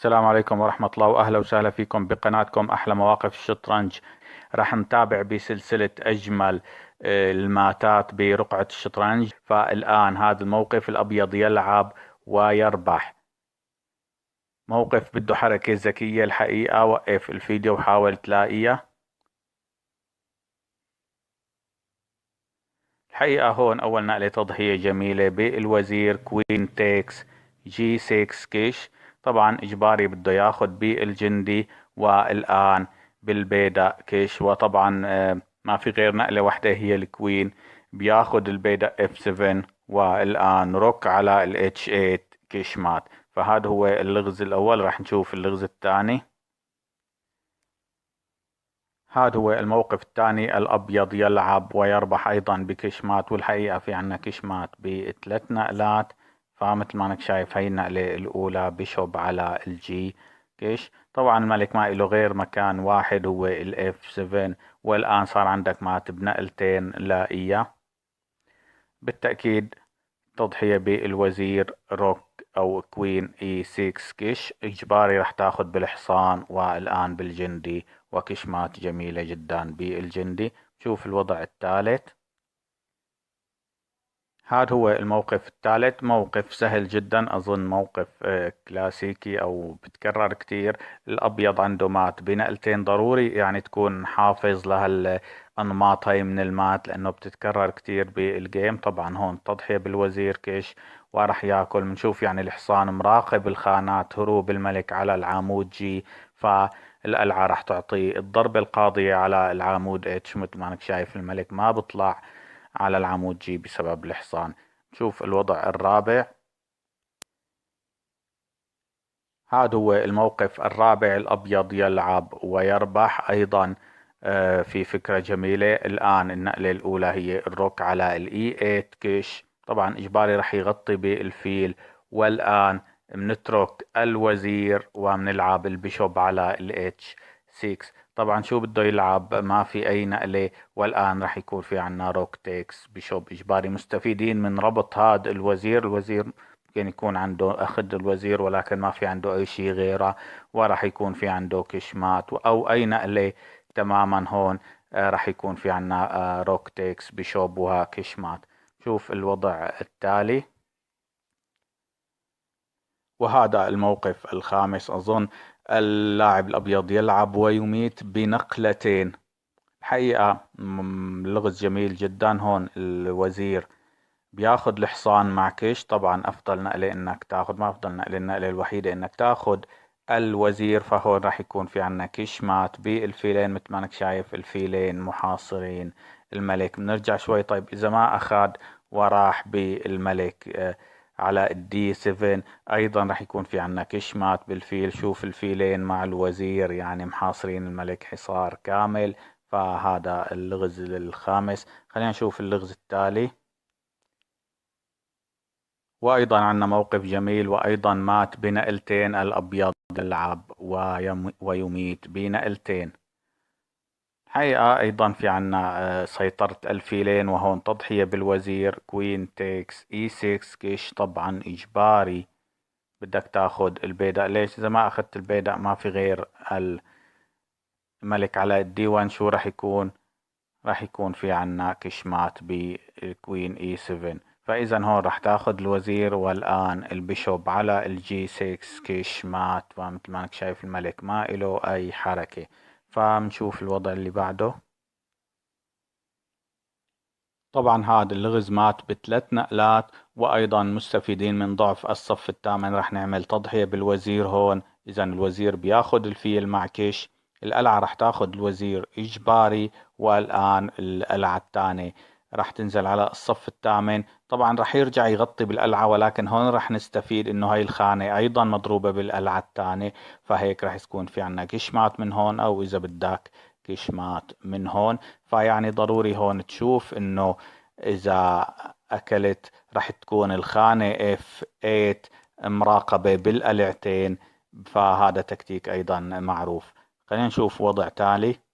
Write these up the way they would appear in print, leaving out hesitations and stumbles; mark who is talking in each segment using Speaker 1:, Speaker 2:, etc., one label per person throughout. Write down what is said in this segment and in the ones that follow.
Speaker 1: السلام عليكم ورحمة الله، وأهلا وسهلا فيكم بقناتكم أحلى مواقف الشطرنج. راح نتابع بسلسلة أجمل الماتات برقعة الشطرنج. فالآن هذا الموقف الأبيض يلعب ويربح. موقف بده حركة ذكية الحقيقة. وقف الفيديو وحاول تلاقيه. الحقيقة هون أول نقلة تضحية جميلة بالوزير كوين تيكس جي 6 كيش. طبعا إجباري بده ياخد بالجندي. والآن بالبيدق كيش. وطبعا ما في غير نقلة واحدة هي الكوين. بياخد البيدق اف 7. والآن روك على الاتش 8 كيش مات. فهذا هو اللغز الأول. راح نشوف اللغز الثاني. هذا هو الموقف الثاني. الأبيض يلعب ويربح أيضا بكشمات. والحقيقة في عنا كشمات بثلاث نقلات. فمثل ما انك شايف هاي النقلة الأولى بيشوب على الجي كيش. طبعا الملك ما له غير مكان واحد هو الاف 7. والآن صار عندك مات بنقلتين لإياه. بالتأكيد تضحية بالوزير روك او كوين اي 6 كش. اجباري راح تاخذ بالحصان والان بالجندي. وكشمات جميلة جدا بالجندي. شوف الوضع الثالث. هذا هو الموقف الثالث. موقف سهل جدا. أظن موقف كلاسيكي أو بتكرر كتير. الأبيض عنده مات بنقلتين. ضروري يعني تكون حافظ لهالأنماط هاي من المات لأنه بتتكرر كتير بالجيم. طبعا هون تضحية بالوزير كيش وراح ياكل. بنشوف يعني الحصان مراقب الخانات. هروب الملك على العمود جي. فالقلعة راح تعطي الضربة القاضية على العمود اتش. مثل ما انك شايف الملك ما بطلع على العمود جي بسبب الحصان. نشوف الوضع الرابع. هذا هو الموقف الرابع. الأبيض يلعب ويربح أيضا. في فكرة جميلة. الآن النقلة الأولى هي الروك على الإي 8 كيش. طبعا إجباري رح يغطي بالفيل. والآن بنترك الوزير وبنلعب البيشوب على الاتش 6. طبعا شو بده يلعب؟ ما في أي نقلة. والآن رح يكون في عنا روك تيكس بيشوب. إجباري مستفيدين من ربط هذا الوزير. ممكن يكون عنده أخذ الوزير ولكن ما في عنده أي شيء غيره. وراح يكون في عنده كشمات أو أي نقلة تماما هون. راح يكون في عنا روك تيكس بيشوب وكشمات. شوف الوضع التالي. وهذا الموقف الخامس. أظن اللاعب الأبيض يلعب ويميت بنقلتين. الحقيقة لغز جميل جدا. هون الوزير بياخد الحصان مع كش. طبعا افضل نقلة انك تاخد، ما افضل نقلة، النقلة الوحيدة انك تاخد الوزير. فهون راح يكون في عنا كش مات بالفيلين. مثل ما انك شايف الفيلين محاصرين الملك. بنرجع شوي. طيب اذا ما اخذ وراح بالملك على الدي 7 ايضا راح يكون في عنا كش مات بالفيل. شوف الفيلين مع الوزير يعني محاصرين الملك حصار كامل. فهذا اللغز الخامس. خلينا نشوف اللغز التالي. وأيضا عندنا موقف جميل. وأيضا مات بنقلتين. الأبيض يلعب ويميت بنقلتين. حقيقة أيضا في عنا سيطرة الفيلين. وهون تضحية بالوزير كوين تيكس اي 6 كيش. طبعا إجباري بدك تاخد البيدق. ليش؟ إذا ما أخذت البيدق ما في غير الملك على الدي 1. شو راح يكون؟ راح يكون في عنا كشمات بكوين اي 7. فاذا هون راح تاخذ الوزير. والان البيشوب على الجي 6 كشمات. ومثل ما انك شايف الملك ما له اي حركة. فمنشوف الوضع اللي بعده. طبعا هذا اللغز مات بثلاث نقلات. وايضا مستفيدين من ضعف الصف الثامن. راح نعمل تضحية بالوزير هون. اذا الوزير بياخد الفيل مع كش. القلعة راح تاخد الوزير اجباري. والان القلعة الثانية راح تنزل على الصف الثامن. طبعا راح يرجع يغطي بالقلعة ولكن هون راح نستفيد انه هاي الخانة ايضا مضروبة بالقلعة الثانية. فهيك راح يكون في عنا كشمات من هون او اذا بدك كشمات من هون. فيعني ضروري هون تشوف انه اذا اكلت راح تكون الخانة F8 مراقبة بالقلعتين. فهذا تكتيك ايضا معروف. خلينا نشوف وضع تالي.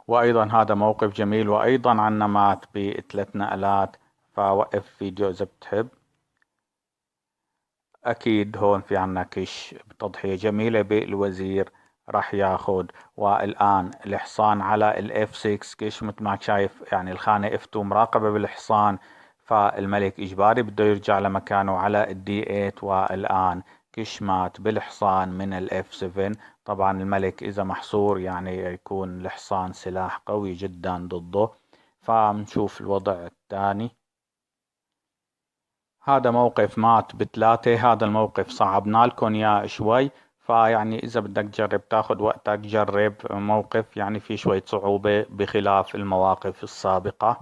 Speaker 1: وايضا هذا موقف جميل. وايضا عنا مات بثلاث نقلات. فوقف فيديو اذا بتحب. اكيد هون في عنا كش بتضحية جميلة بالوزير راح ياخد. والان الحصان على الاف 6 كش مثل ما شايف، يعني الخانة اف 2 مراقبة بالحصان، فالملك اجباري بده يرجع لمكانه على الدي 8. والان كش مات بالحصان من الاف 7. طبعا الملك اذا محصور يعني يكون الحصان سلاح قوي جدا ضده. فنشوف الوضع الثاني. هذا موقف مات بثلاثة. هذا الموقف صعبنا لكم اياه شوي، فيعني اذا بدك تجرب تاخذ وقتك جرب. موقف يعني في شوية صعوبة بخلاف المواقف السابقة.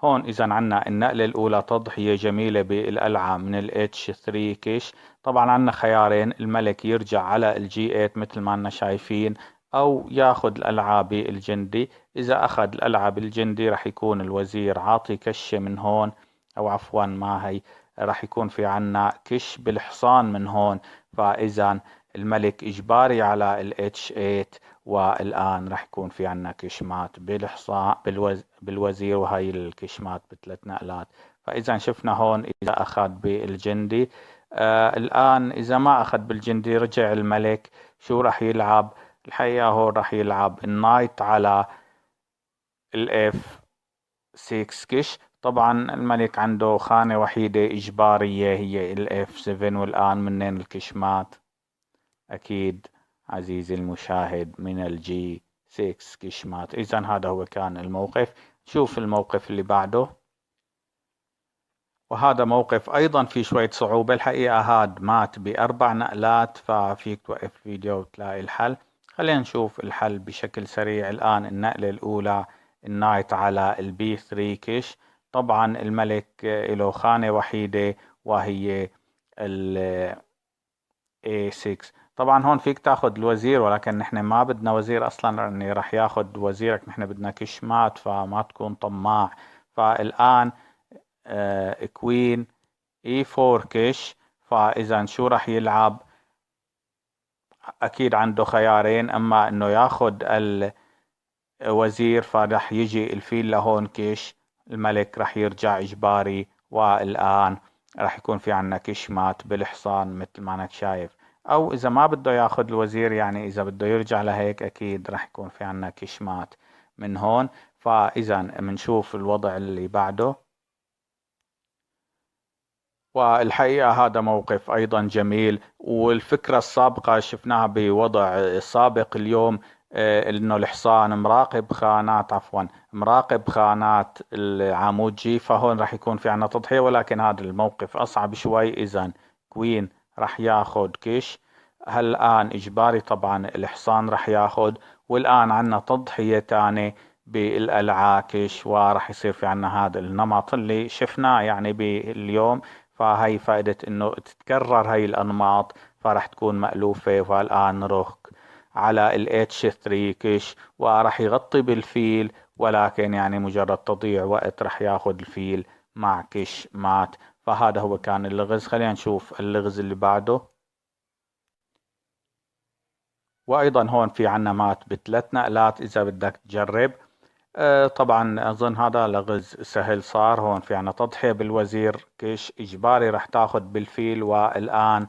Speaker 1: هون اذا عنا النقلة الاولى تضحية جميلة بالقلعة من الاتش 3 كيش. طبعا عنا خيارين، الملك يرجع على الجي 8 مثل ما عنا شايفين، او ياخذ القلعة بالجندي. اذا اخذ القلعة بالجندي راح يكون الوزير عاطي كشة من هون، او عفوا ما هي، راح يكون في عنا كش بالحصان من هون. فاذا الملك اجباري على الاتش 8. والان راح يكون في عنا كشمات بالحصان بالوزير، وهي الكشمات بثلاث نقلات. فاذا شفنا هون اذا اخذ بالجندي. الان اذا ما اخذ بالجندي رجع الملك، شو راح يلعب؟ الحقيقة هون راح يلعب النايت على الاف 6 كش. طبعا الملك عنده خانة وحيدة إجبارية هي الاف 7، والآن منين الكشمات؟ أكيد عزيزي المشاهد من الجي 6 كشمات. إذا هذا هو كان الموقف. شوف الموقف اللي بعده. وهذا موقف أيضا في شوية صعوبة. الحقيقة هاد مات بأربع نقلات، ففيك توقف فيديو وتلاقي الحل. خلينا نشوف الحل بشكل سريع. الآن النقلة الأولى النايت على البي 3 كش. طبعا الملك له خانة وحيدة وهي ال A6. طبعا هون فيك تاخذ الوزير، ولكن نحن ما بدنا وزير اصلا، لاني راح ياخذ وزيرك. نحن بدنا كشمات، فما تكون طماع. فالان كوين اي 4 كش. فاذا شو راح يلعب؟ اكيد عنده خيارين، اما انه ياخذ الوزير فراح يجي الفيل لهون كش. الملك راح يرجع اجباري. والان راح يكون في عنا كشمات بالحصان مثل ما انك شايف. او اذا ما بده ياخذ الوزير، يعني اذا بده يرجع لهيك، اكيد راح يكون في عنا كشمات من هون. فاذا بنشوف الوضع اللي بعده. والحقيقة هذا موقف أيضا جميل. والفكرة السابقة شفناها بوضع سابق اليوم، إنه الحصان مراقب خانات، عفوا مراقب خانات العمود جي. فهون راح يكون في عنا تضحية، ولكن هذا الموقف أصعب شوي. إذا كوين راح ياخد كش. الآن إجباري طبعا الحصان راح ياخد. والآن عنا تضحية تانية بالقلعة كش، وراح يصير في عنا هذا النمط اللي شفناه يعني باليوم. فهي فائدة انه تتكرر هاي الانماط، فراح تكون مألوفة. والان روك على ال H3 كش، وراح يغطي بالفيل، ولكن يعني مجرد تضييع وقت راح ياخذ الفيل مع كش مات. فهذا هو كان اللغز. خلينا نشوف اللغز اللي بعده. وايضا هون في عنا مات بثلاث نقلات اذا بدك تجرب. طبعا اظن هذا لغز سهل صار. هون في عنا تضحية بالوزير كش اجباري راح تاخذ بالفيل. والان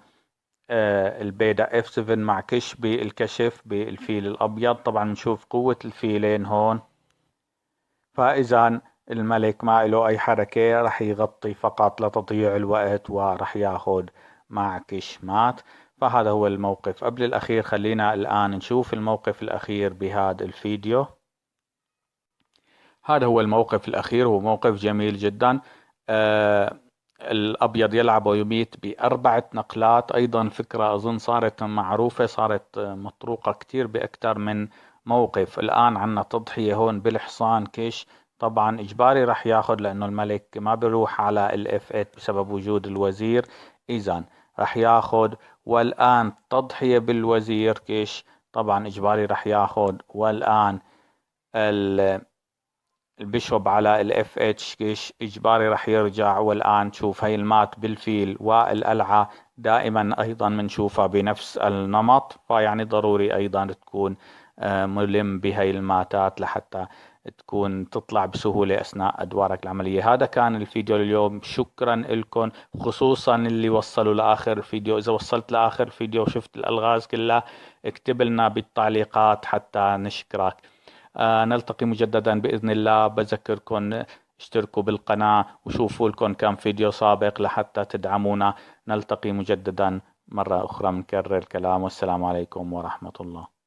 Speaker 1: البيدق F7 مع كش بالكشف بالفيل الابيض. طبعا نشوف قوة الفيلين هون. فاذا الملك ما له اي حركة، راح يغطي فقط لتضييع الوقت، وراح ياخذ مع كش مات. فهذا هو الموقف قبل الاخير. خلينا الان نشوف الموقف الاخير بهذا الفيديو. هذا هو الموقف الأخير، هو موقف جميل جدا. الأبيض يلعب ويميت بأربعة نقلات. أيضا فكرة أظن صارت معروفة، صارت مطروقة كتير بأكثر من موقف. الآن عنا تضحية هون بالحصان كش. طبعا إجباري راح ياخذ، لأنه الملك ما بيروح على الاف 8 بسبب وجود الوزير. إذا راح ياخذ. والآن تضحية بالوزير كش. طبعا إجباري راح ياخذ. والآن البيشوب على الاف اتش كيش اجباري راح يرجع. والان شوف هاي المات بالفيل والقلعة دائما ايضا بنشوفها بنفس النمط. فيعني ضروري ايضا تكون ملم بهاي الماتات لحتى تكون تطلع بسهولة أثناء أدوارك العملية. هذا كان الفيديو اليوم، شكرا لكم، خصوصا اللي وصلوا لآخر الفيديو. إذا وصلت لآخر الفيديو وشفت الألغاز كلها اكتب لنا بالتعليقات حتى نشكرك. نلتقي مجددا بإذن الله. بذكركم اشتركوا بالقناة وشوفوا لكم كم فيديو سابق لحتى تدعمونا. نلتقي مجددا مرة أخرى، منكرر الكلام، والسلام عليكم ورحمة الله.